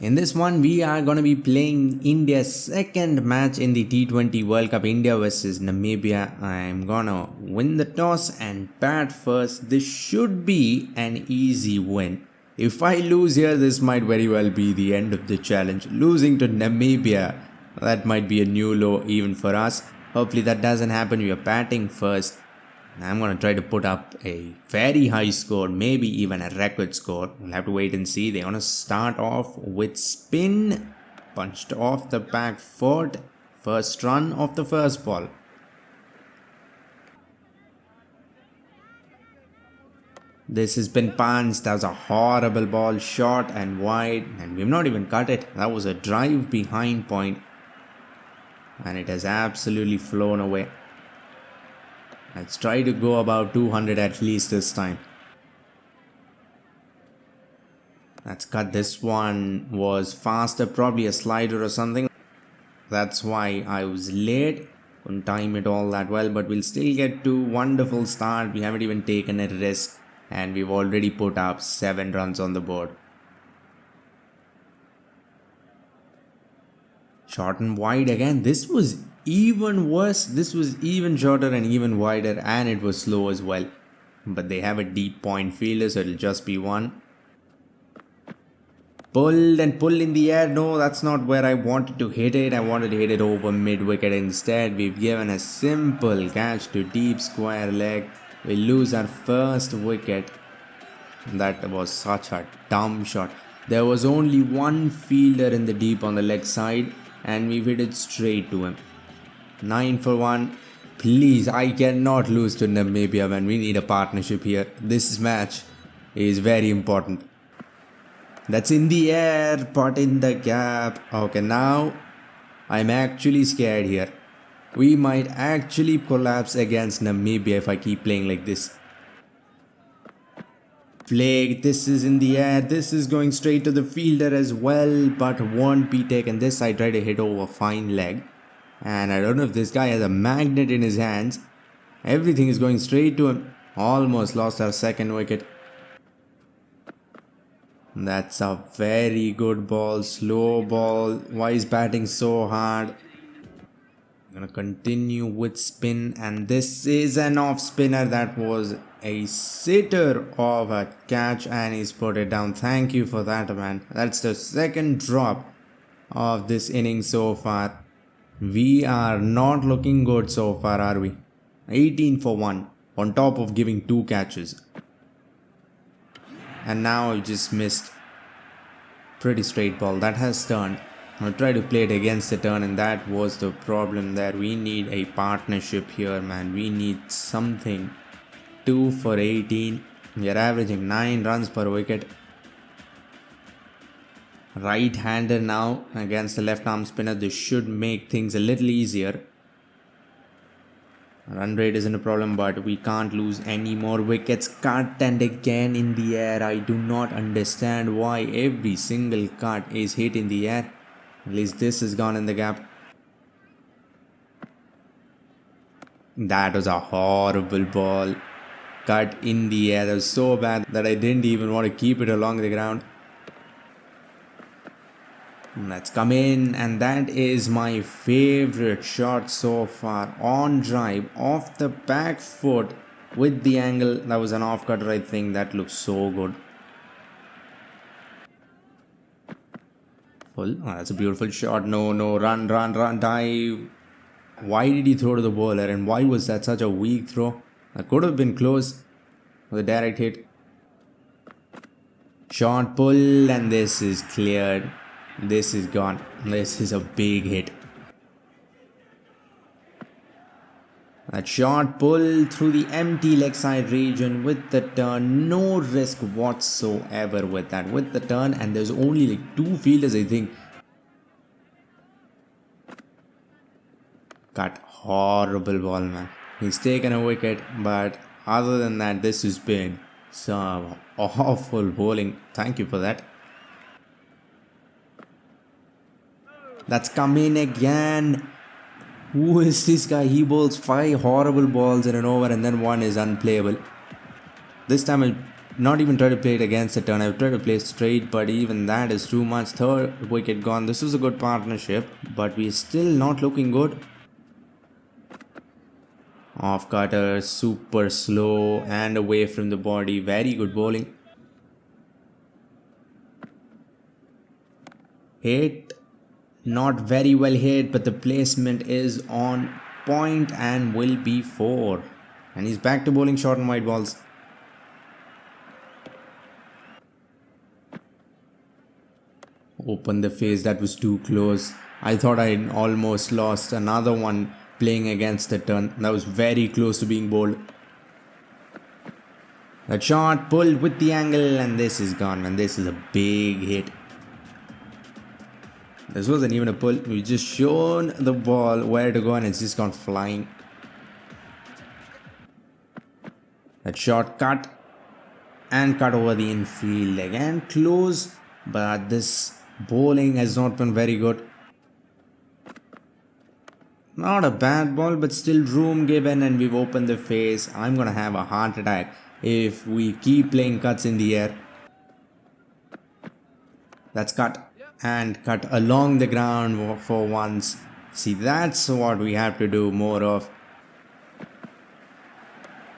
In this one, we are going to be playing India's second match in the T20 World Cup, India versus Namibia. I'm going to win the toss and bat first. This should be an easy win. If I lose here, this might very well be the end of the challenge. Losing to Namibia, that might be a new low even for us. Hopefully that doesn't happen. We are batting first. I'm going to try to put up a very high score, maybe even a record score. We'll have to wait and see. They're going to start off with spin, punched off the back foot, first run of the first ball. This has been punched. That was a horrible ball, short and wide, and we've not even cut it. That was a drive behind point, and it has absolutely flown away. Let's try to go about 200 at least this time. Let's cut. This one was faster, probably a slider or something. That's why I was late. Couldn't time it all that well, but we'll still get to wonderful start. We haven't even taken a risk, and we've already put up 7 runs on the board. Short and wide again. This was even worse. This was even shorter and even wider, and it was slow as well. But they have a deep point fielder, so it'll just be one. Pulled and pulled in the air. No, that's not where I wanted to hit it. I wanted to hit it over mid-wicket instead. We've given a simple catch to deep square leg. We lose our first wicket. That was such a dumb shot. There was only one fielder in the deep on the leg side, and we hit it straight to him. 9 for 1. Please, I cannot lose to Namibia, man. We need a partnership here. This match is very important. That's in the air, pot in the gap. Okay, now I'm actually scared here. We might actually collapse against Namibia if I keep playing like this. Flag, this is in the air. This is going straight to the fielder as well, but won't be taken. This I try to hit over fine leg. And I don't know if this guy has a magnet in his hands. Everything is going straight to him. Almost lost our second wicket. That's a very good ball. Slow ball. Why is batting so hard? I'm going to continue with spin. And this is an off spinner. That was a sitter of a catch. And he's put it down. Thank you for that, man. That's the second drop of this inning so far. We are not looking good so far, are we? 18 for 1 on top of giving 2 catches. And now I just missed. Pretty straight ball. That has turned. I'll try to play it against the turn, and that was the problem there. We need a partnership here, man. We need something. 2 for 18. We are averaging 9 runs per wicket. Right-hander now against the left-arm spinner. This should make things a little easier. Run rate isn't a problem, but we can't lose any more wickets. Cut and again in the air. I do not understand why every single cut is hit in the air. At least this is gone in the gap. That was a horrible ball. Cut in the air. That was so bad that I didn't even want to keep it along the ground. Let's come in, and that is my favorite shot so far. On drive, off the back foot with the angle. That was an off cutter, I think. That looks so good. Full. Oh, that's a beautiful shot. No, run, dive. Why did he throw to the bowler, and why was that such a weak throw? That could have been close with a direct hit. Short pull, and this is cleared. This is gone. This is a big hit. That short pull through the empty leg side region with the turn. No risk whatsoever with that. With the turn, and there's only like 2 fielders, I think. Cut. Horrible ball, man. He's taken a wicket, but other than that, this has been some awful bowling. Thank you for that. That's come in again. Who is this guy? He bowls 5 horrible balls in an over, and then 1 is unplayable. This time I'll not even try to play it against the turn. I would try to play straight, but even that is too much. Third wicket gone. This was a good partnership, but we're still not looking good. Off cutter, super slow and away from the body. Very good bowling. Hit, not very well hit, but the placement is on point and will be 4. And he's back to bowling short and wide balls. Open the face, that was too close. I thought I almost lost another one playing against the turn. That was very close to being bowled. That shot pulled with the angle, and this is gone, and this is a big hit. This wasn't even a pull. We just shown the ball where to go and it's just gone flying. That shot cut and cut over the infield. Again close, but this bowling has not been very good. Not a bad ball, but still room given, and we've opened the face. I'm gonna have a heart attack if we keep playing cuts in the air. That's cut. And cut along the ground for once. See, that's what we have to do more of.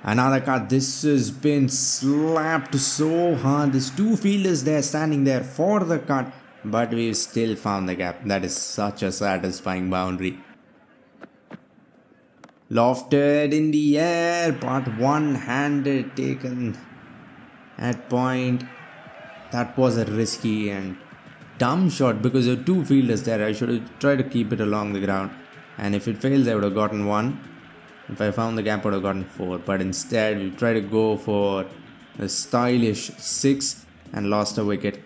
Another cut. This has been slapped so hard. There's 2 fielders there standing there for the cut, but we've still found the gap. That is such a satisfying boundary. Lofted in the air, but one-handed taken at point. That was a risky and dumb shot because there were 2 fielders there. I should have tried to keep it along the ground, and if it fails I would have gotten 1. If I found the gap I would have gotten 4, but instead we tried to go for a stylish 6 and lost a wicket.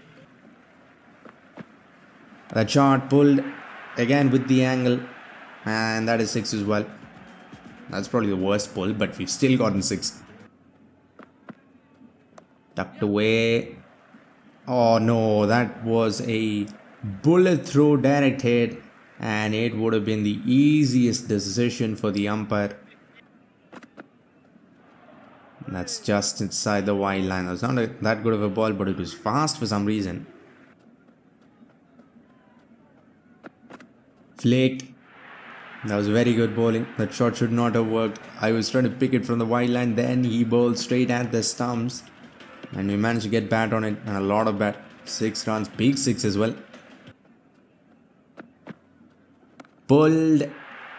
That shot pulled again with the angle, and that is 6 as well. That's probably the worst pull, but we've still gotten 6. Tucked away. Oh no, that was a bullet throw direct hit, and it would have been the easiest decision for the umpire. That's just inside the wide line. That was not that good of a ball, but it was fast for some reason. Flaked. That was very good bowling. That shot should not have worked. I was trying to pick it from the wide line, then he bowled straight at the stumps. And we managed to get bat on it, and a lot of bat. 6 runs, big 6 as well. Pulled,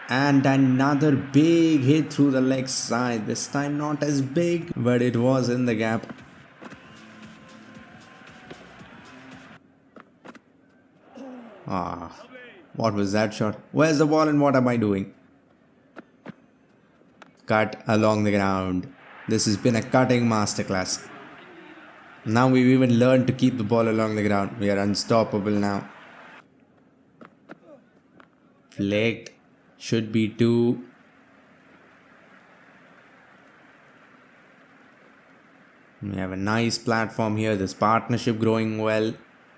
and another big hit through the leg side. This time not as big, but it was in the gap. What was that shot? Where's the ball and what am I doing? Cut along the ground. This has been a cutting masterclass. Now we've even learned to keep the ball along the ground. We are unstoppable now. Flaked. Should be 2. We have a nice platform here. This partnership growing well.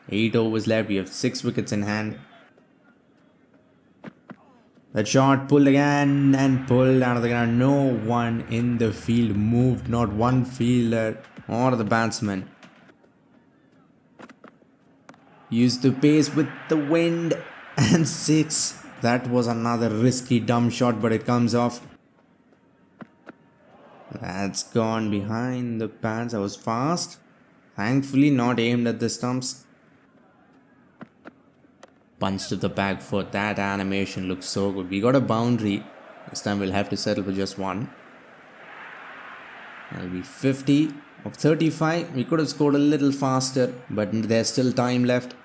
8 overs left. We have 6 wickets in hand. That shot pulled again and pulled out of the ground. No one in the field moved. Not one fielder or the batsman. Used the pace with the wind, and 6. That was another risky dumb shot, but it comes off. That's gone behind the pads. I was fast. Thankfully not aimed at the stumps. Punch to the back foot. That animation looks so good. We got a boundary. This time we'll have to settle for just 1. That'll be 50 of 35. We could have scored a little faster, but there's still time left.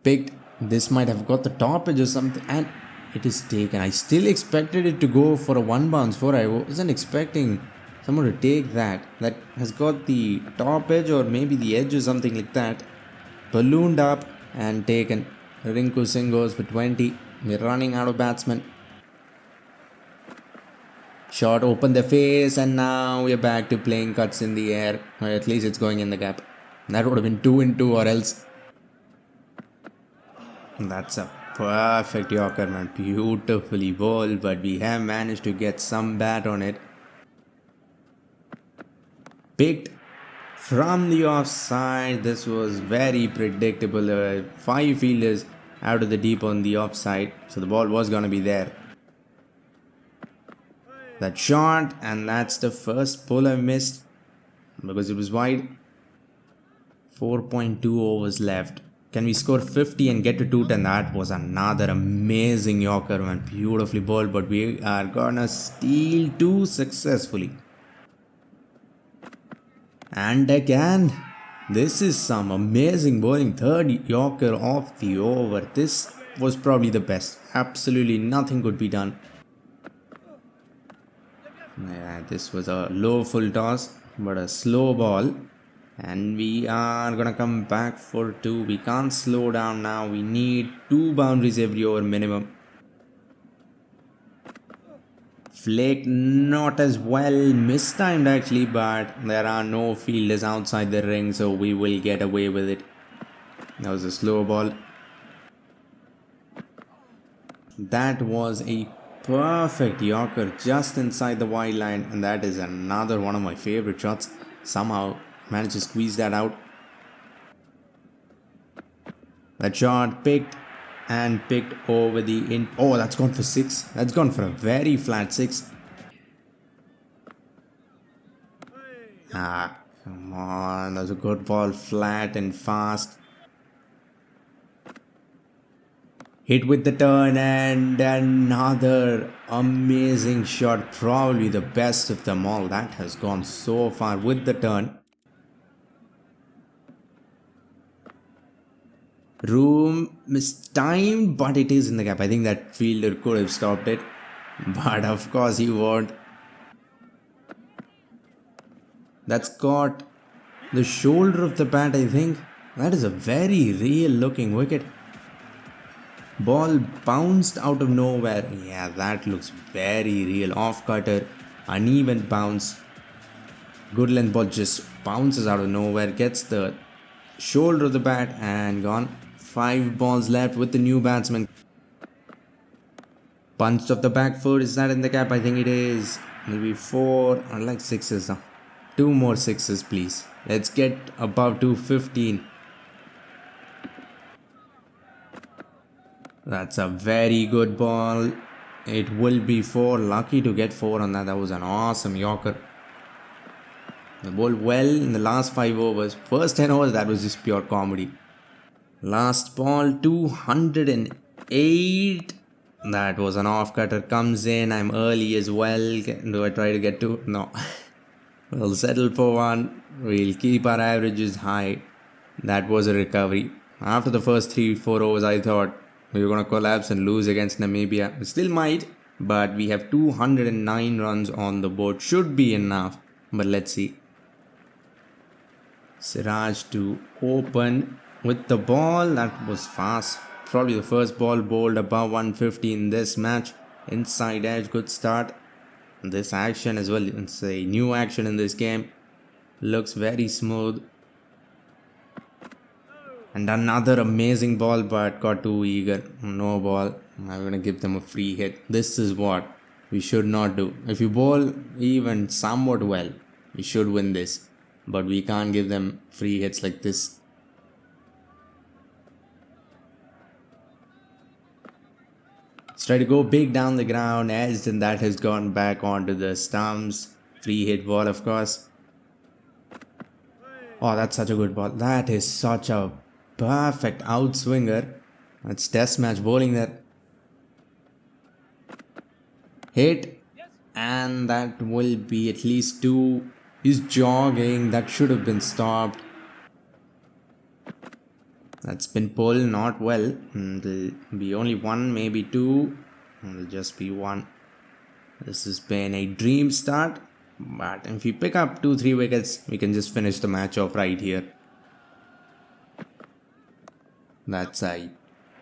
Picked. This might have got the top edge or something, and it is taken. I still expected it to go for a 1 bounce 4. I wasn't expecting someone to take that. That has got the top edge or maybe the edge or something like that. Ballooned up and taken. Rinku Singh goes for 20. We're running out of batsmen. Shot opened the face, and now we're back to playing cuts in the air. Or at least it's going in the gap. That would have been 2 in 2 or else. That's a perfect Yorker, man. Beautifully bowled, but we have managed to get some bat on it. Picked from the offside. This was very predictable. 5 fielders out of the deep on the offside, so the ball was gonna be there. That shot, and that's the first pull I missed because it was wide. 4.2 overs left. Can we score 50 and get to 210? That was another amazing Yorker, man. Beautifully bowled, but we are gonna steal 2 successfully. And again, this is some amazing bowling. Third Yorker of the over. This was probably the best. Absolutely nothing could be done. Yeah, this was a low full toss, but a slow ball. And we are gonna come back for 2. We can't slow down now. We need 2 boundaries every over minimum. Flaked not as well, mistimed actually, but there are no fielders outside the ring, so we will get away with it. That was a slow ball. That was a perfect Yorker just inside the wide line, and that is another one of my favorite shots. Somehow managed to squeeze that out. That shot picked over the in. Oh, that's gone for 6. That's gone for a very flat 6. Ah, come on. That was a good ball, flat and fast. Hit with the turn, and another amazing shot. Probably the best of them all. That has gone so far with the turn. Room mistimed, but it is in the gap. I think that fielder could have stopped it, but of course he won't. That's got the shoulder of the bat, I think. That is a very real looking wicket. Ball bounced out of nowhere. Yeah, that looks very real. Off cutter, uneven bounce. Good length ball just bounces out of nowhere, gets the shoulder of the bat and gone. 5 balls left with the new batsman. Punched off the back foot. Is that in the gap? I think it is. Maybe 4 or like 6s now. 2 more 6s, please. Let's get above 215. That's a very good ball. It will be 4. Lucky to get 4 on that. That was an awesome Yorker. The ball well in the last 5 overs. First 10 overs, that was just pure comedy. Last ball, 208. That was an off cutter. Comes in. I'm early as well. Do I try to get 2? No. We'll settle for 1. We'll keep our averages high. That was a recovery. After the first 3-4 overs, I thought we were going to collapse and lose against Namibia. We still might, but we have 209 runs on the board. Should be enough, but let's see. Siraj to open with the ball. That was fast. Probably the first ball bowled above 150 in this match. Inside edge, good start. This action as well, it's a new action in this game. Looks very smooth. And another amazing ball, but got too eager. No ball. I'm going to give them a free hit. This is what we should not do. If you bowl even somewhat well, we should win this. But we can't give them free hits like this. Let's try to go big down the ground, edged, and that has gone back onto the stumps. Free hit ball, of course. Oh, that's such a good ball. That is such a perfect outswinger. That's test match bowling there. Hit, and that will be at least 2. He's jogging. That should have been stopped. That's been pulled not well. It'll be only 1, maybe 2. It'll just be 1. This has been a dream start. But if we pick up 2-3 wickets, we can just finish the match off right here. That's a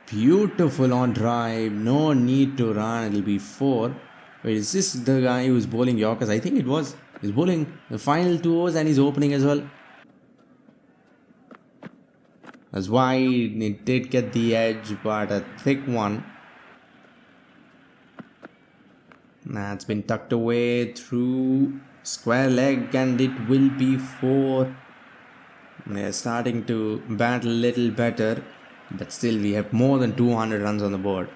beautiful on drive. No need to run. It'll be 4. Wait, is this the guy who's bowling Yorkers? I think it was. He's bowling the final 2 overs and he's opening as well. That's why it did get the edge, but a thick one. That's been tucked away through Square leg and it will be 4. They're starting to bat a little better, but still we have more than 200 runs on the board.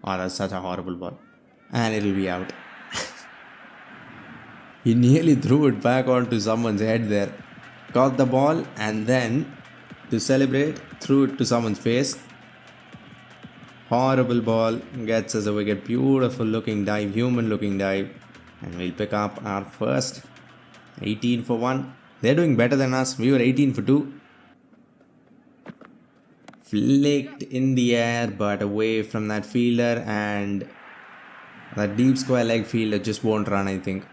Oh, that's such a horrible ball. And it'll be out. He nearly threw it back onto someone's head there. Caught the ball and then, to celebrate, threw it to someone's face. Horrible ball. Gets us a wicket. Beautiful looking dive. Human looking dive. And we'll pick up our first. 18 for 1. They're doing better than us. We were 18 for 2. Flicked in the air but away from that fielder, and that deep square leg fielder just won't run, I think.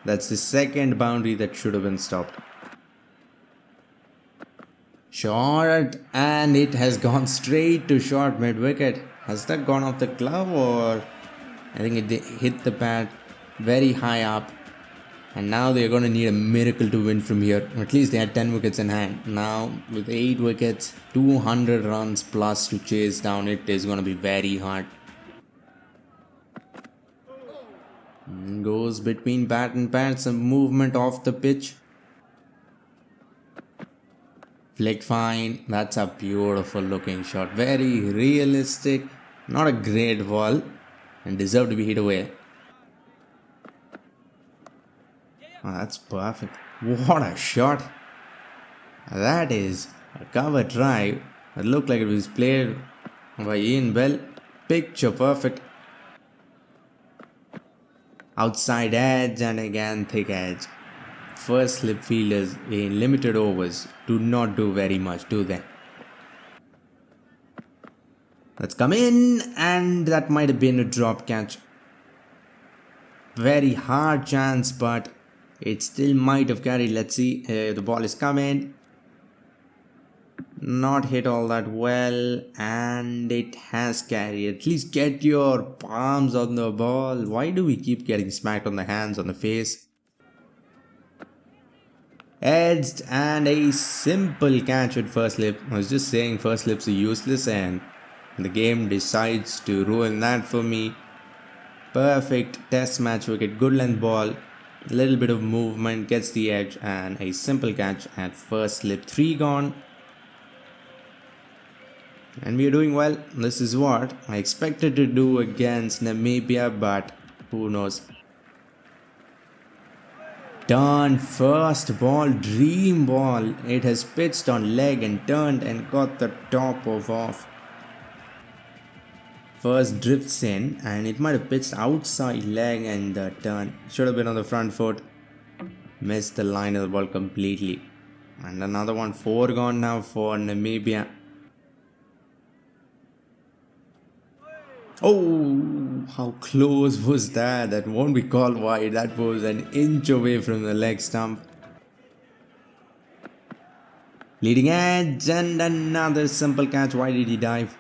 That's the second boundary that should have been stopped. Short, and it has gone straight to short mid-wicket. Has that gone off the glove, or I think it hit the pad very high up. And now they're going to need a miracle to win from here. At least they had 10 wickets in hand. Now with 8 wickets, 200 runs plus to chase down, it is going to be very hard. Goes between bat and pad, some movement off the pitch. Flicked fine. That's a beautiful looking shot. Very realistic. Not a great ball. And deserved to be hit away. Oh, that's perfect. What a shot. That is a cover drive. It looked like it was played by Ian Bell. Picture perfect. Outside edge and again thick edge. First slip fielders in limited overs do not do very much, do they? Let's come in, and that might have been a drop catch. Very hard chance, but it still might have carried. Let's see. The ball is coming. Not hit all that well, and it has carried. At least get your palms on the ball. Why do we keep getting smacked on the hands, on the face? Edged, and a simple catch with first slip. I was just saying first slips are useless, and the game decides to ruin that for me. Perfect test match wicket, good length ball. A little bit of movement, gets the edge, and a simple catch at first slip. 3 gone. And we are doing well. This is what I expected to do against Namibia, but who knows. Turn, first ball, dream ball. It has pitched on leg and turned and got the top of off. First drifts in, and it might have pitched outside leg and the turn. Should have been on the front foot. Missed the line of the ball completely. And another one, 4 gone now for Namibia. Oh, how close was that? That won't be called wide. That was an inch away from the leg stump. Leading edge and another simple catch. Why did he dive?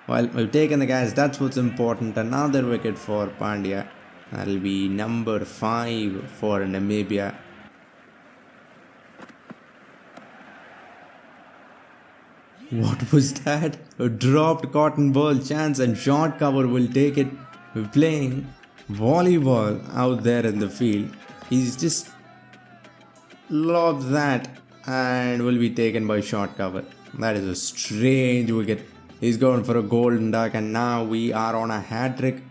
Well, we've taken the catch. That's what's important. Another wicket for Pandya. That'll be number 5 for Namibia. What was that? A dropped cotton ball, chance and short cover will take it. We're playing volleyball out there in the field. He's just lobbed that and will be taken by short cover. That is a strange wicket. He's going for a golden duck, and now we are on a hat trick.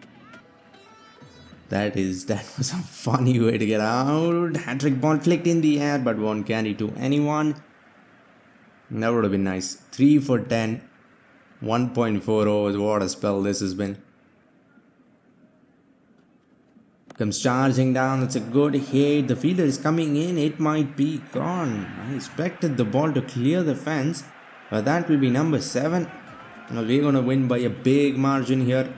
That was a funny way to get out. Hat trick ball flicked in the air but won't carry to anyone. That would have been nice. 3 for 10. 1.4 overs. What a spell this has been. Comes charging down. That's a good hit. The fielder is coming in. It might be gone. I expected the ball to clear the fence, but that will be number 7. Well, we're going to win by a big margin here.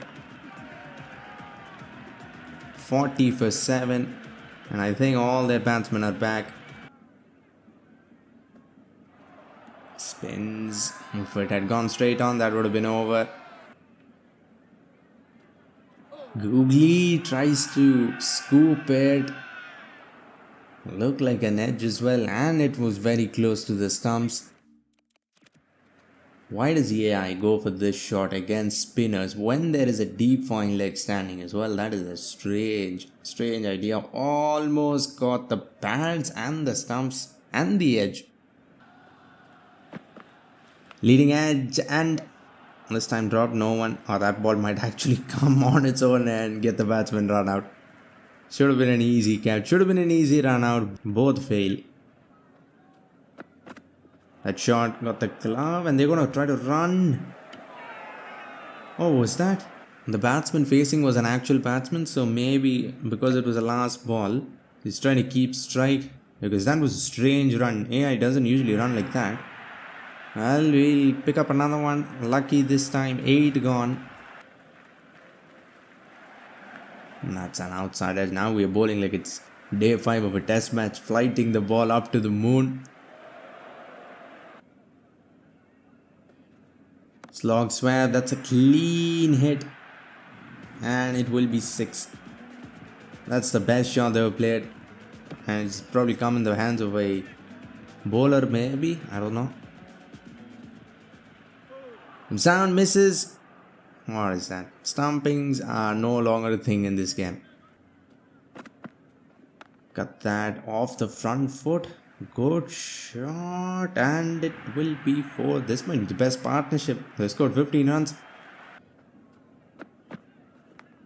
40 for 7. And I think all their batsmen are back. Spins. If it had gone straight on, that would have been over. Googly tries to scoop it. Looked like an edge as well, and it was very close to the stumps. Why does AI go for this shot against spinners when there is a deep fine leg standing as well? That is a strange idea. Almost got the pads and the stumps and the edge. Leading edge and this time drop, no one, or that ball might actually come on its own and get the batsman run out. Should have been an easy catch, should have been an easy run out, both fail. That shot got the glove and they're going to try to run. Oh, was that? The batsman facing was an actual batsman, so maybe because it was a last ball, he's trying to keep strike, because that was a strange run. AI doesn't usually run like that. Well, we'll pick up another one. Lucky this time, 8 gone. And that's an outsider. Now we're bowling like it's day 5 of a test match, flighting the ball up to the moon. Slog swab, that's a clean hit. And it will be 6. That's the best shot they ever played. And it's probably come in the hands of a bowler, maybe. I don't know. Sound misses. What is that? Stumpings are no longer a thing in this game. Got that off the front foot. Good shot. And it will be 4. This might be the best partnership. They scored 15 runs.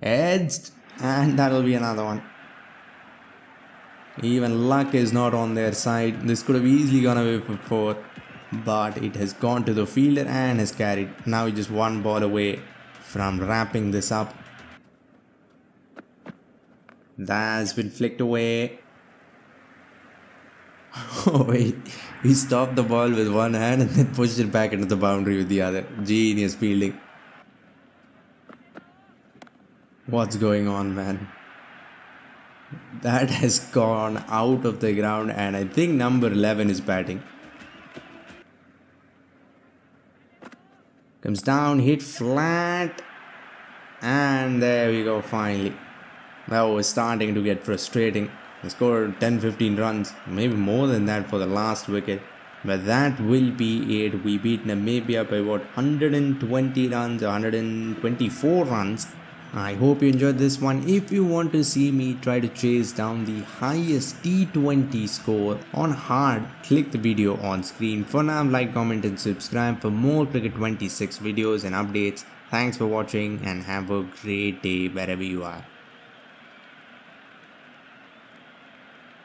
Edged. And that'll be another one. Even luck is not on their side. This could have easily gone away for 4. But it has gone to the fielder and has carried. Now we're just 1 ball away from wrapping this up. That's been flicked away. Oh wait, he stopped the ball with one hand and then pushed it back into the boundary with the other. Genius fielding. What's going on, man? That has gone out of the ground and I think number 11 is batting. Comes down, hit flat, and there we go finally. That was starting to get frustrating. They scored 10-15 runs, maybe more than that for the last wicket. But that will be it. We beat Namibia by about 120 runs, 124 runs. I hope you enjoyed this one. If you want to see me try to chase down the highest T20 score on hard, click the video on screen. For now, like, comment and subscribe for more Cricket 26 videos and updates. Thanks for watching and have a great day wherever you are.